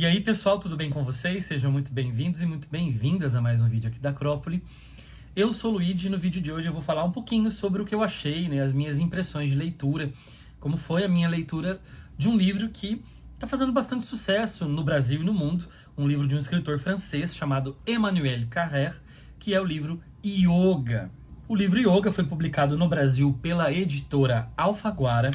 E aí pessoal, tudo bem com vocês? Sejam muito bem-vindos e muito bem-vindas a mais um vídeo aqui da Acrópole. Eu sou o Luigi e no vídeo de hoje eu vou falar um pouquinho sobre o que eu achei, né, as minhas impressões de leitura, como foi a minha leitura de um livro que está fazendo bastante sucesso no Brasil e no mundo, um livro de um escritor francês chamado Emmanuel Carrère, que é o livro Yoga. O livro Yoga foi publicado no Brasil pela editora Alfaguara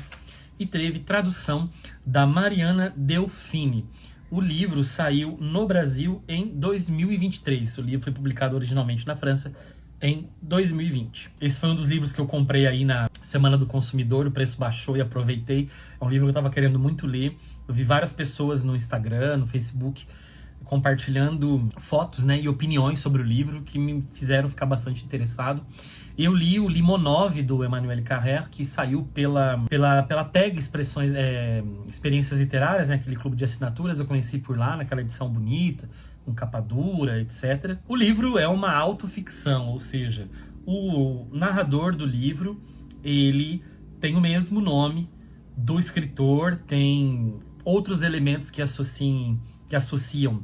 e teve tradução da Mariana Delfini. O livro saiu no Brasil em 2023. O livro foi publicado originalmente na França em 2020. Esse foi um dos livros que eu comprei aí na Semana do Consumidor, o preço baixou e aproveitei. É um livro que eu estava querendo muito ler. Eu vi várias pessoas no Instagram, no Facebook, compartilhando fotos, né, e opiniões sobre o livro que me fizeram ficar bastante interessado. Eu li o Limonov do Emmanuel Carrère, que saiu pela tag Experiências Literárias, né, aquele clube de assinaturas. Eu conheci por lá, naquela edição bonita, com capa dura, etc. O livro é uma autoficção, ou seja, o narrador do livro, ele tem o mesmo nome do escritor, tem outros elementos que associam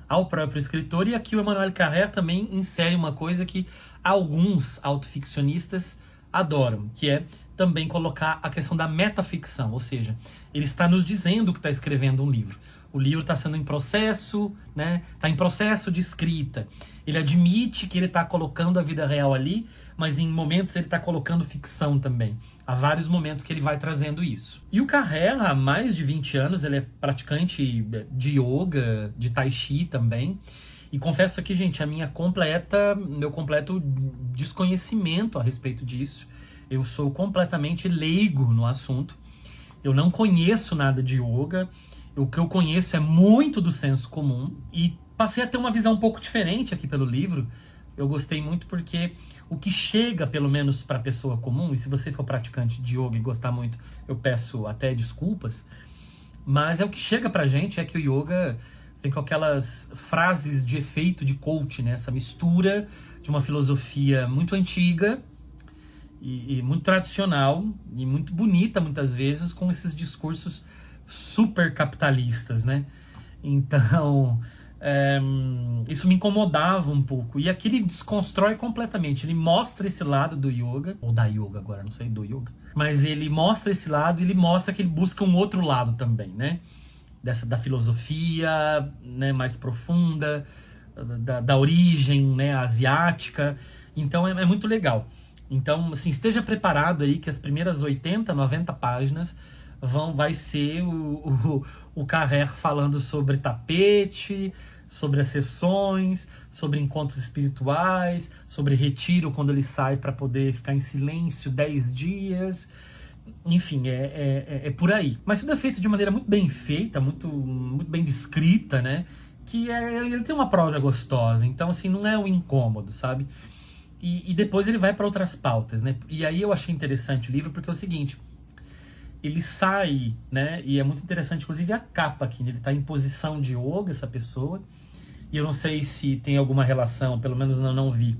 ao próprio escritor, e aqui o Emmanuel Carrère também insere uma coisa que alguns autoficcionistas adoram, que é também colocar a questão da metaficção, ou seja, ele está nos dizendo que está escrevendo um livro. O livro está sendo em processo, né? Está em processo de escrita. Ele admite que ele está colocando a vida real ali, mas em momentos ele está colocando ficção também. Há vários momentos que ele vai trazendo isso. E o Carrère, há mais de 20 anos, ele é praticante de yoga, de tai chi também. E confesso aqui, gente, meu completo desconhecimento a respeito disso. Eu sou completamente leigo no assunto. Eu não conheço nada de yoga. O que eu conheço é muito do senso comum. E passei a ter uma visão um pouco diferente aqui pelo livro. Eu gostei muito porque o que chega, pelo menos para a pessoa comum, e se você for praticante de yoga e gostar muito, eu peço até desculpas, mas é o que chega pra gente, é que o yoga vem com aquelas frases de efeito de coach, né? Essa mistura de uma filosofia muito antiga e muito tradicional e muito bonita, muitas vezes, com esses discursos super capitalistas, né? Então, isso me incomodava um pouco. E aqui ele desconstrói completamente. Ele mostra esse lado do yoga, ou da yoga agora, não sei, do yoga. Mas ele mostra esse lado e ele mostra que ele busca um outro lado também, né? Da filosofia, né, mais profunda, da origem, né, asiática. Então é muito legal. Então, assim, esteja preparado aí que as primeiras 80, 90 páginas vai ser o Carrère falando sobre tapete, sobre as sessões, sobre encontros espirituais, sobre retiro quando ele sai para poder ficar em silêncio 10 dias. Enfim, é por aí. Mas tudo é feito de maneira muito bem feita, muito bem descrita, né? Ele tem uma prosa gostosa, então assim, não é um incômodo, sabe? E depois ele vai para outras pautas, né? E aí eu achei interessante o livro porque é o seguinte: ele sai, né? E é muito interessante, inclusive, a capa aqui. Ele tá em posição de yoga, essa pessoa. E eu não sei se tem alguma relação, pelo menos eu não vi,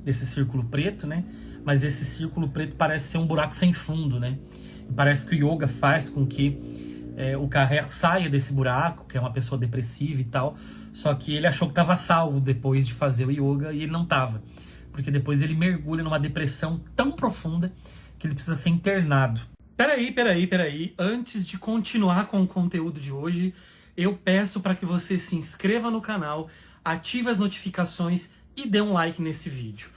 desse círculo preto, né? Mas esse círculo preto parece ser um buraco sem fundo, né? E parece que o yoga faz com que o Carrère saia desse buraco, que é uma pessoa depressiva e tal. Só que ele achou que estava salvo depois de fazer o yoga e ele não estava. Porque depois ele mergulha numa depressão tão profunda que ele precisa ser internado. Peraí. Antes de continuar com o conteúdo de hoje, eu peço para que você se inscreva no canal, ative as notificações e dê um like nesse vídeo.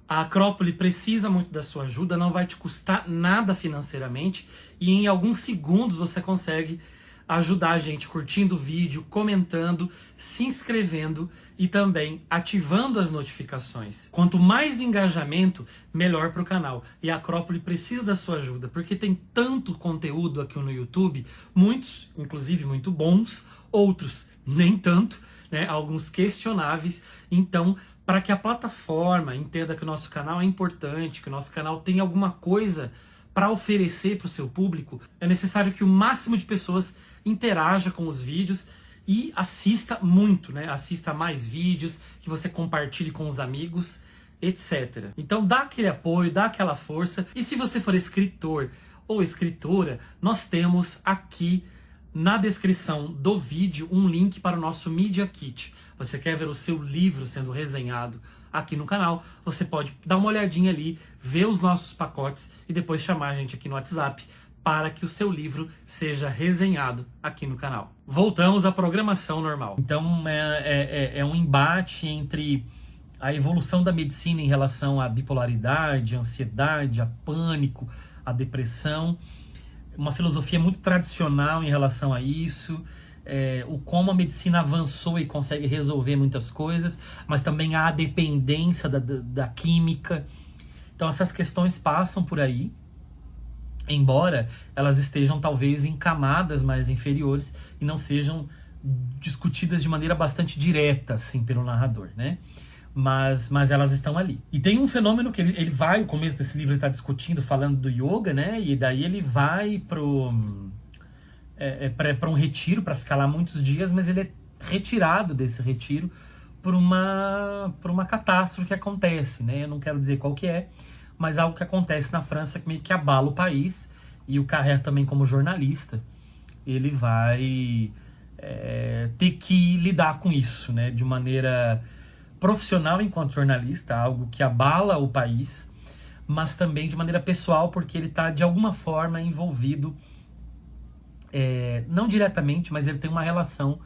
A Acrópole precisa muito da sua ajuda, não vai te custar nada financeiramente e em alguns segundos você consegue ajudar a gente curtindo o vídeo, comentando, se inscrevendo e também ativando as notificações. Quanto mais engajamento, melhor para o canal. E a Acrópole precisa da sua ajuda, porque tem tanto conteúdo aqui no YouTube, muitos, inclusive muito bons, outros nem tanto, né? Alguns questionáveis. Então, para que a plataforma entenda que o nosso canal é importante, que o nosso canal tem alguma coisa para oferecer para o seu público, é necessário que o máximo de pessoas interaja com os vídeos e assista muito, né? Assista mais vídeos, que você compartilhe com os amigos, etc. Então dá aquele apoio, dá aquela força. E se você for escritor ou escritora, nós temos aqui na descrição do vídeo um link para o nosso Media Kit. Você quer ver o seu livro sendo resenhado aqui no canal, você pode dar uma olhadinha ali, ver os nossos pacotes e depois chamar a gente aqui no WhatsApp para que o seu livro seja resenhado aqui no canal. Voltamos à programação normal. Então é um embate entre a evolução da medicina em relação à bipolaridade, à ansiedade, a pânico, à depressão, uma filosofia muito tradicional em relação a isso, o como a medicina avançou e consegue resolver muitas coisas, mas também há a dependência da química. Então essas questões passam por aí, embora elas estejam talvez em camadas mais inferiores e não sejam discutidas de maneira bastante direta, assim, pelo narrador, né? Mas elas estão ali. E tem um fenômeno que ele vai, o começo desse livro ele está discutindo, falando do yoga, né? E daí ele vai para um retiro para ficar lá muitos dias, mas ele é retirado desse retiro por uma catástrofe que acontece, né? Eu não quero dizer qual que é, mas algo que acontece na França que meio que abala o país, e o Carrère também, como jornalista, ele vai ter que lidar com isso, né? De maneira profissional enquanto jornalista, algo que abala o país, mas também de maneira pessoal, porque ele está de alguma forma envolvido, não diretamente, mas ele tem uma relação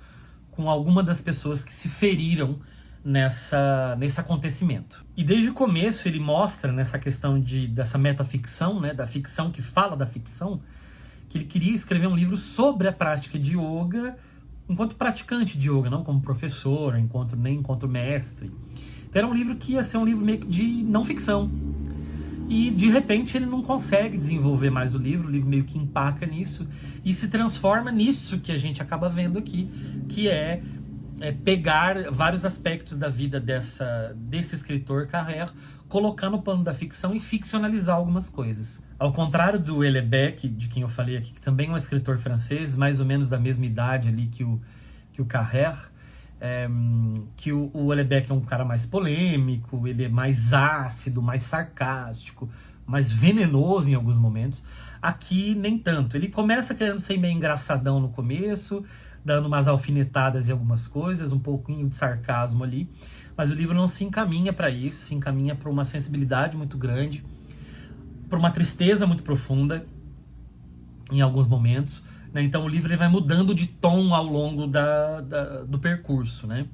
com alguma das pessoas que se feriram nesse acontecimento. E desde o começo ele mostra nessa questão dessa metaficção, né, da ficção que fala da ficção, que ele queria escrever um livro sobre a prática de yoga enquanto praticante de yoga, não como professor, nem enquanto mestre. Então era um livro que ia ser um livro meio que de não ficção. E de repente ele não consegue desenvolver mais o livro meio que empaca nisso e se transforma nisso que a gente acaba vendo aqui, que é pegar vários aspectos da vida desse escritor Carrère, colocar no plano da ficção e ficcionalizar algumas coisas. Ao contrário do Houellebecq, de quem eu falei aqui, que também é um escritor francês, mais ou menos da mesma idade ali que o Carrère, que o Houellebecq é um cara mais polêmico, ele é mais ácido, mais sarcástico, mais venenoso em alguns momentos. Aqui nem tanto. Ele começa querendo ser meio engraçadão no começo, dando umas alfinetadas em algumas coisas, um pouquinho de sarcasmo ali, mas o livro não se encaminha para isso, se encaminha para uma sensibilidade muito grande, para uma tristeza muito profunda em alguns momentos, né? Então o livro ele vai mudando de tom ao longo do percurso, né?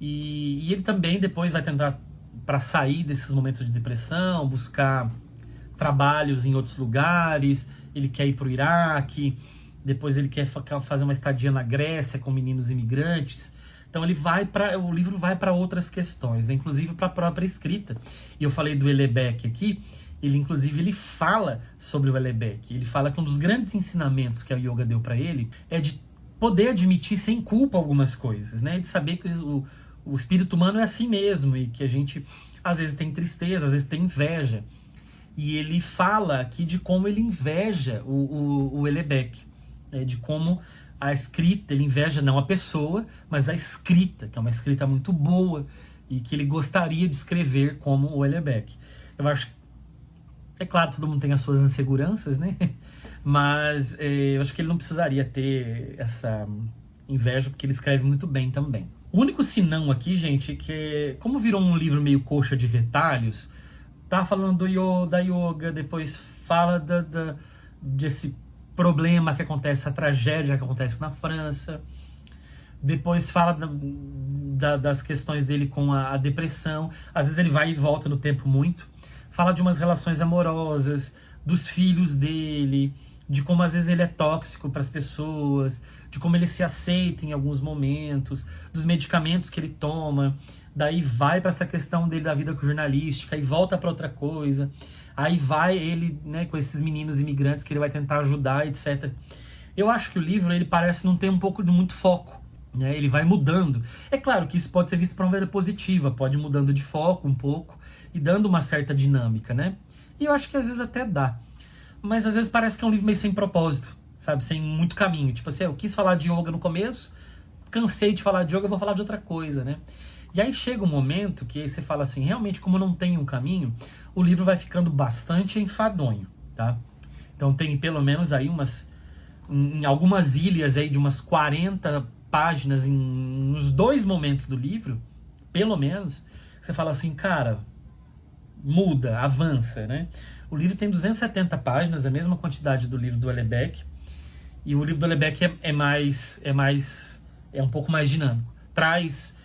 E ele também depois vai tentar, para sair desses momentos de depressão, buscar trabalhos em outros lugares. Ele quer ir para o Iraque, depois ele quer fazer uma estadia na Grécia com meninos imigrantes. Então o livro vai para outras questões, né? Inclusive para a própria escrita. E eu falei do Houellebecq aqui, ele fala sobre o Houellebecq. Ele fala que um dos grandes ensinamentos que a yoga deu para ele é de poder admitir sem culpa algumas coisas, né? De saber que o espírito humano é assim mesmo e que a gente às vezes tem tristeza, às vezes tem inveja. E ele fala aqui de como ele inveja o Houellebecq, né? De como a escrita, ele inveja não a pessoa, mas a escrita, que é uma escrita muito boa e que ele gostaria de escrever como o Houellebecq. Eu acho que, é claro, todo mundo tem as suas inseguranças, né? Mas eu acho que ele não precisaria ter essa inveja, porque ele escreve muito bem também. O único senão aqui, gente, que como virou um livro meio coxa de retalhos, tá falando da yoga, depois fala desse problema que acontece, a tragédia que acontece na França, depois fala das questões dele com a depressão, às vezes ele vai e volta no tempo muito, fala de umas relações amorosas, dos filhos dele, de como às vezes ele é tóxico para as pessoas, de como ele se aceita em alguns momentos, dos medicamentos que ele toma, daí vai para essa questão dele da vida jornalística e volta para outra coisa, aí vai ele, né, com esses meninos imigrantes que ele vai tentar ajudar, etc. Eu acho que o livro ele parece não ter um pouco de muito foco, né? Ele vai mudando. É claro que isso pode ser visto para uma maneira positiva, pode ir mudando de foco um pouco e dando uma certa dinâmica, né? E eu acho que às vezes até dá. Mas às vezes parece que é um livro meio sem propósito, sabe? Sem muito caminho. Tipo assim, eu quis falar de yoga no começo, cansei de falar de yoga, eu vou falar de outra coisa, né? E aí chega um momento que aí você fala assim, realmente como não tem um caminho, o livro vai ficando bastante enfadonho, tá? Então tem pelo menos aí umas em algumas ilhas aí de umas 40 páginas nos 2 momentos do livro, pelo menos, você fala assim, cara, muda, avança, né? O livro tem 270 páginas, a mesma quantidade do livro do Houellebecq, e o livro do Houellebecq é um pouco mais dinâmico, traz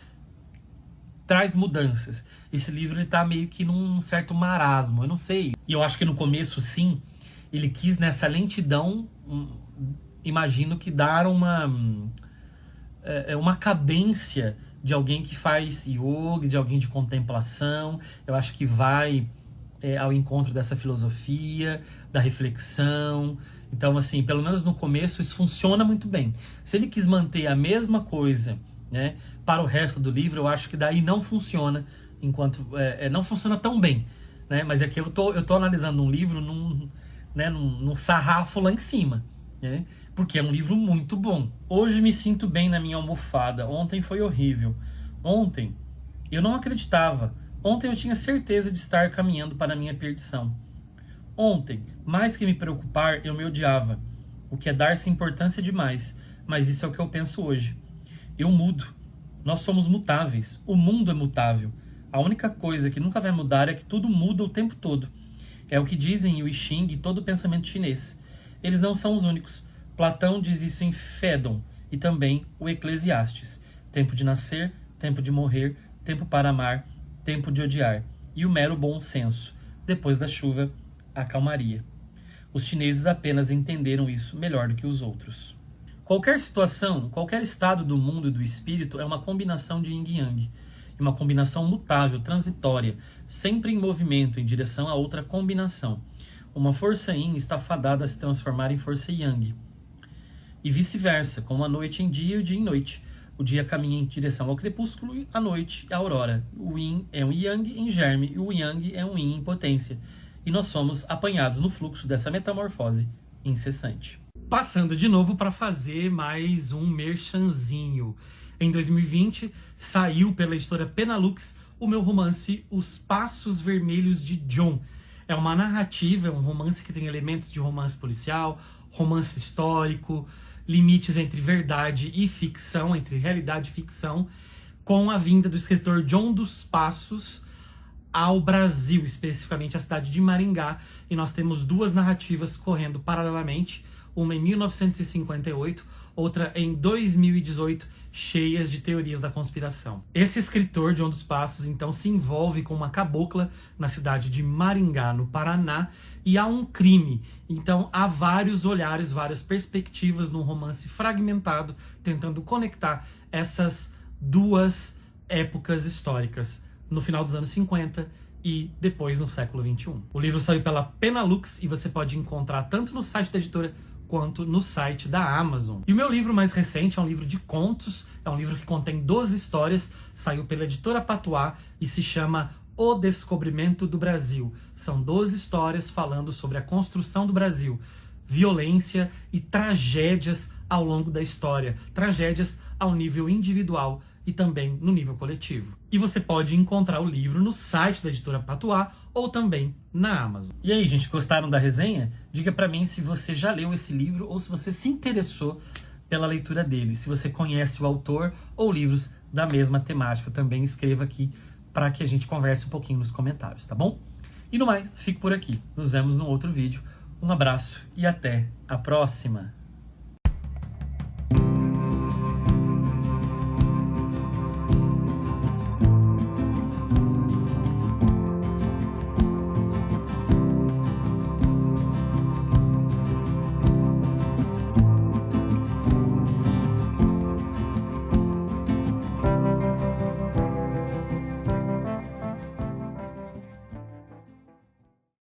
mudanças. Esse livro ele tá meio que num certo marasmo, eu não sei. E eu acho que no começo, sim, ele quis nessa lentidão, imagino que dar uma cadência de alguém que faz yoga, de alguém de contemplação. Eu acho que vai ao encontro dessa filosofia, da reflexão. Então, assim, pelo menos no começo, isso funciona muito bem. Se ele quis manter a mesma coisa, né, para o resto do livro, eu acho que daí não funciona, não funciona tão bem, né? Mas é que eu tô analisando um livro num sarrafo lá em cima, né? Porque é um livro muito bom. Hoje me sinto bem na minha almofada. Ontem foi horrível. Ontem eu não acreditava. Ontem eu tinha certeza de estar caminhando para a minha perdição. Ontem, mais que me preocupar, eu me odiava. O que é dar-se importância demais. Mas isso é o que eu penso hoje. Eu mudo. Nós somos mutáveis. O mundo é mutável. A única coisa que nunca vai mudar é que tudo muda o tempo todo. É o que dizem o I Ching e todo o pensamento chinês. Eles não são os únicos. Platão diz isso em Fédon e também o Eclesiastes. Tempo de nascer, tempo de morrer, tempo para amar, tempo de odiar. E o mero bom senso. Depois da chuva, a calmaria. Os chineses apenas entenderam isso melhor do que os outros. Qualquer situação, qualquer estado do mundo e do espírito é uma combinação de yin e yang. Uma combinação mutável, transitória, sempre em movimento em direção a outra combinação. Uma força yin está fadada a se transformar em força yang. E vice-versa, como a noite em dia e o dia em noite. O dia caminha em direção ao crepúsculo e a noite a aurora. O yin é um yang em germe e o yang é um yin em potência. E nós somos apanhados no fluxo dessa metamorfose incessante. Passando de novo para fazer mais um merchanzinho. Em 2020, saiu pela editora Penalux o meu romance Os Passos Vermelhos de John. É uma narrativa, é um romance que tem elementos de romance policial, romance histórico, limites entre verdade e ficção, entre realidade e ficção, com a vinda do escritor John dos Passos ao Brasil, especificamente a cidade de Maringá, e nós temos 2 narrativas correndo paralelamente, uma em 1958, outra em 2018, cheias de teorias da conspiração. Esse escritor, John dos Passos, então se envolve com uma cabocla na cidade de Maringá, no Paraná, e há um crime. Então há vários olhares, várias perspectivas num romance fragmentado, tentando conectar essas 2 épocas históricas, no final dos anos 50 e depois no século 21. O livro saiu pela Penalux e você pode encontrar tanto no site da editora quanto no site da Amazon. E o meu livro mais recente é um livro de contos, é um livro que contém 12 histórias, saiu pela editora Patuá e se chama O Descobrimento do Brasil. São 12 histórias falando sobre a construção do Brasil, violência e tragédias ao longo da história, tragédias ao nível individual e também no nível coletivo. E você pode encontrar o livro no site da editora Patuá ou também na Amazon. E aí, gente, gostaram da resenha? Diga pra mim se você já leu esse livro ou se você se interessou pela leitura dele. Se você conhece o autor ou livros da mesma temática, também escreva aqui para que a gente converse um pouquinho nos comentários, tá bom? E no mais, fico por aqui. Nos vemos num outro vídeo. Um abraço e até a próxima!